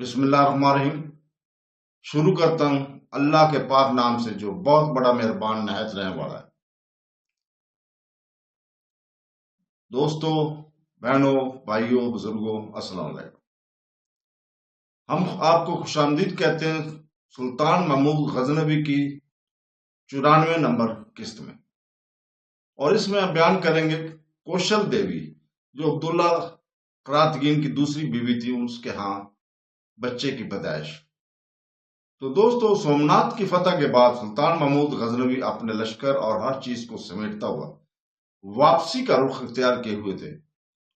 بسم اللہ الرحمن الرحیم۔ شروع کرتا ہوں اللہ کے پاک نام سے جو بہت بڑا مہربان نہایت رحم والا ہے۔ دوستو، بہنوں، بھائیوں، بزرگوں، السلام علیکم۔ ہم آپ کو خوش آمدید کہتے ہیں سلطان محمود غزنوی کی 94 نمبر قسط میں، اور اس میں ہم بیان کریں گے کوشل دیوی جو عبداللہ قراتگین کی دوسری بیوی تھی، اس کے ہاں بچے کی پیدائش۔ تو دوستو، سومنات کی فتح کے بعد سلطان محمود غزنوی اپنے لشکر اور ہر چیز کو سمیٹتا ہوا واپسی کا رخ اختیار کیے ہوئے تھے،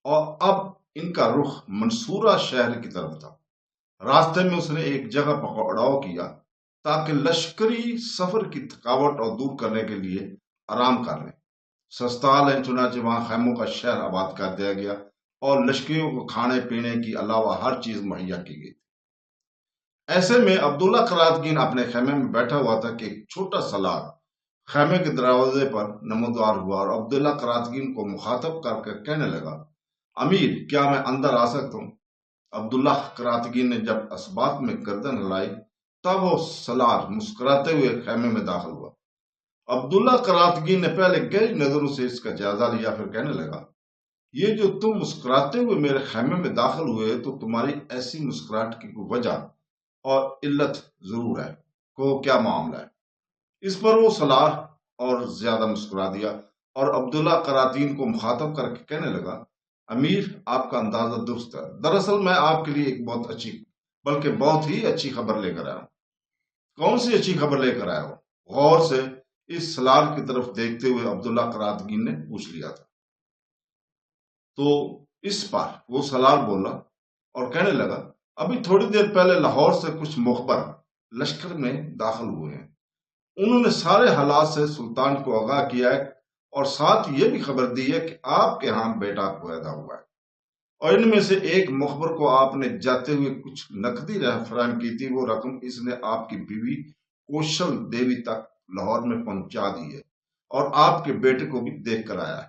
اور اب ان کا رخ منصورہ شہر کی طرف تھا۔ راستے میں اس نے ایک جگہ پکڑاؤ کیا تاکہ لشکری سفر کی تھکاوٹ اور دور کرنے کے لیے آرام کر لیں۔ سستال ہے، چنانچہ وہاں خیموں کا شہر آباد کر دیا گیا اور لشکریوں کو کھانے پینے کے علاوہ ہر چیز مہیا کی گئی۔ ایسے میں عبداللہ قراتگین اپنے خیمے میں بیٹھا ہوا تھا کہ ایک چھوٹا سالار خیمے کے دروازے پر نمودار ہوا اور عبداللہ قراتگین کو مخاطب کر کے کہنے لگا، امیر، کیا میں اندر آ سکتا ہوں؟ عبداللہ قراتگین نے جب اس بات میں گردن ہلائی تب وہ سالار مسکراتے ہوئے خیمے میں داخل ہوا۔ عبداللہ قراتگین نے پہلے گہری نظروں سے اس کا جائزہ لیا، پھر کہنے لگا، یہ جو تم مسکراتے ہوئے میرے خیمے میں داخل ہوئے تو تمہاری ایسی مسکراہٹ کی کوئی وجہ اور علت ضرور ہے، کو کیا معاملہ ہے؟ اس پر وہ سالار اور زیادہ مسکرا دیا اور عبداللہ قراتگین کو مخاطب کر کے کہنے لگا، امیر، آپ کا اندازہ درست ہے۔ دراصل میں آپ کے لیے ایک بہت اچھی بلکہ بہت ہی اچھی خبر لے کر آیا ہوں۔ کون سی اچھی خبر لے کر آیا ہوں؟ غور سے اس سالار کی طرف دیکھتے ہوئے عبداللہ قراتگین نے پوچھ لیا تھا۔ تو اس پر وہ سالار بولا اور کہنے لگا، ابھی تھوڑی دیر پہلے لاہور سے کچھ مخبر لشکر میں داخل ہوئے ہیں۔ انہوں نے سارے حالات سے سلطان کو آگاہ کیا ہے اور ساتھ یہ بھی خبر دی ہے کہ آپ کے ہاں بیٹا پیدا ہوا ہے، اور ان میں سے ایک مخبر کو آپ نے جاتے ہوئے کچھ نقدی فراہم کی تھی، وہ رقم اس نے آپ کی بیوی کوشل دیوی تک لاہور میں پہنچا دی ہے، اور آپ کے بیٹے کو بھی دیکھ کر آیا ہے۔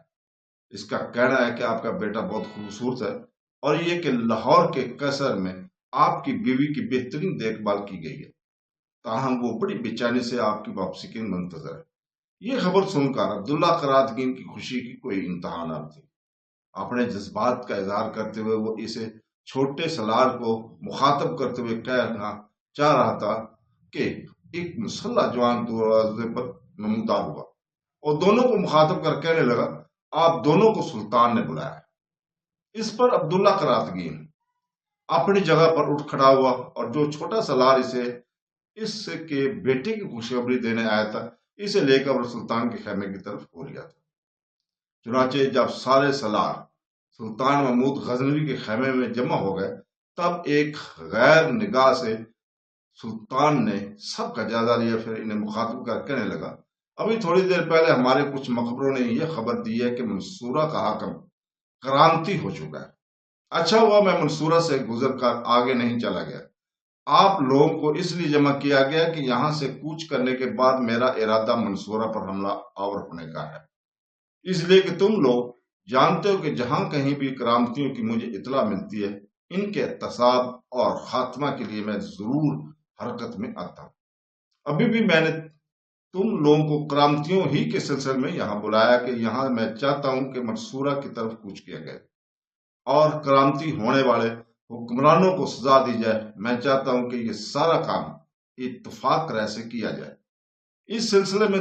اس کا کہنا ہے کہ آپ کا بیٹا بہت خوبصورت ہے، اور یہ کہ لاہور کے قصر میں آپ کی بیوی کی بہترین دیکھ بھال کی گئی ہے، تاہم وہ بڑی بے چینی سے آپ کی واپسی کی منتظر ہے۔ یہ خبر سن کر عبداللہ قراتگین کی خوشی کی کوئی انتہا نہ تھی۔ اپنے جذبات کا اظہار کرتے ہوئے وہ اسے چھوٹے سالار کو مخاطب کرتے ہوئے کہنا چاہ رہا تھا کہ ایک مسلح جوان دروازے پر نمودار ہوا اور دونوں کو مخاطب کر کہنے لگا، آپ دونوں کو سلطان نے بلایا ہے۔ اس پر عبداللہ قراتگین اپنی جگہ پر اٹھ کھڑا ہوا اور جو چھوٹا سالار اس کے بیٹے کی خوشخبری دینے آیا تھا، اسے لے کر سلطان کے خیمے کی طرف ہو لیا تھا۔ چنانچہ جب سارے سالار سلطان محمود غزنوی کے خیمے میں جمع ہو گئے تب ایک غیر نگاہ سے سلطان نے سب کا جائزہ لیا، پھر انہیں مخاطب کر کہنے لگا، ابھی تھوڑی دیر پہلے ہمارے کچھ مخبروں نے یہ خبر دی ہے کہ منصورہ کا حاکم کرانتی ہو چکا ہے۔ اچھا ہوا میں منصورہ سے گزر کر آگے نہیں چلا گیا۔ آپ لوگوں کو اس لیے جمع کیا گیا کہ یہاں سے کوچ کرنے کے بعد میرا ارادہ منصورہ پر حملہ آور ہونے کا ہے، اس لیے کہ تم لوگ جانتے ہو کہ جہاں کہیں بھی کرامتیوں کی مجھے اطلاع ملتی ہے، ان کے احتساب اور خاتمہ کے لیے میں ضرور حرکت میں آتا ہوں۔ ابھی بھی میں نے تم لوگوں کو کرامتیوں ہی کے سلسلے میں یہاں بلایا کہ یہاں میں چاہتا ہوں کہ منصورہ کی طرف کوچ کیا گیا اور کرامتی ہونے والے حکمرانوں کو سزا دی جائے۔ میں چاہتا ہوں کہ یہ سارا کام اتفاق رائے سے کیا جائے۔ اس سلسلے میں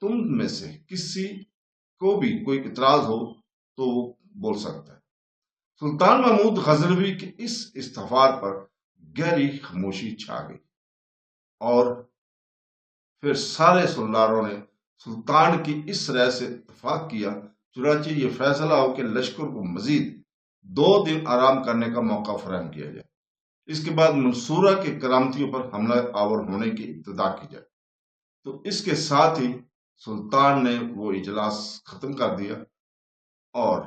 تم میں سے کسی کو بھی کوئی اعتراض ہو تو وہ بول سکتا ہے۔ سلطان محمود غزنوی کے اس استفار پر گہری خاموشی چھا گئی، اور پھر سارے سالاروں نے سلطان کی اس رائے سے اتفاق کیا۔ چنانچہ یہ فیصلہ ہو کہ لشکر کو مزید 2 دن آرام کرنے کا موقع فراہم کیا جائے، اس کے بعد منصورہ کے کرامتیوں پر حملہ آور ہونے کی ابتدا کی جائے۔ تو اس کے ساتھ ہی سلطان نے وہ اجلاس ختم کر دیا اور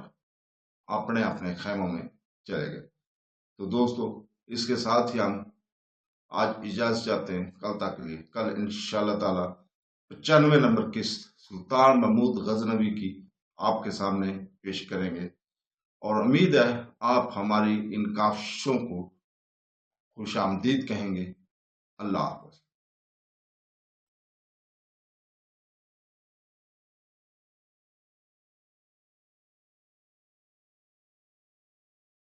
اپنے اپنے خیموں میں چلے گئے۔ تو دوستو، اس کے ساتھ ہی ہم آج اجازت چاہتے ہیں، کل تک کے لیے۔ کل انشاءاللہ تعالی 95 نمبر قسط سلطان محمود غزنوی کی آپ کے سامنے پیش کریں گے، اور امید ہے آپ ہماری ان کاوشوں کو خوش آمدید کہیں گے۔ اللہ حافظ۔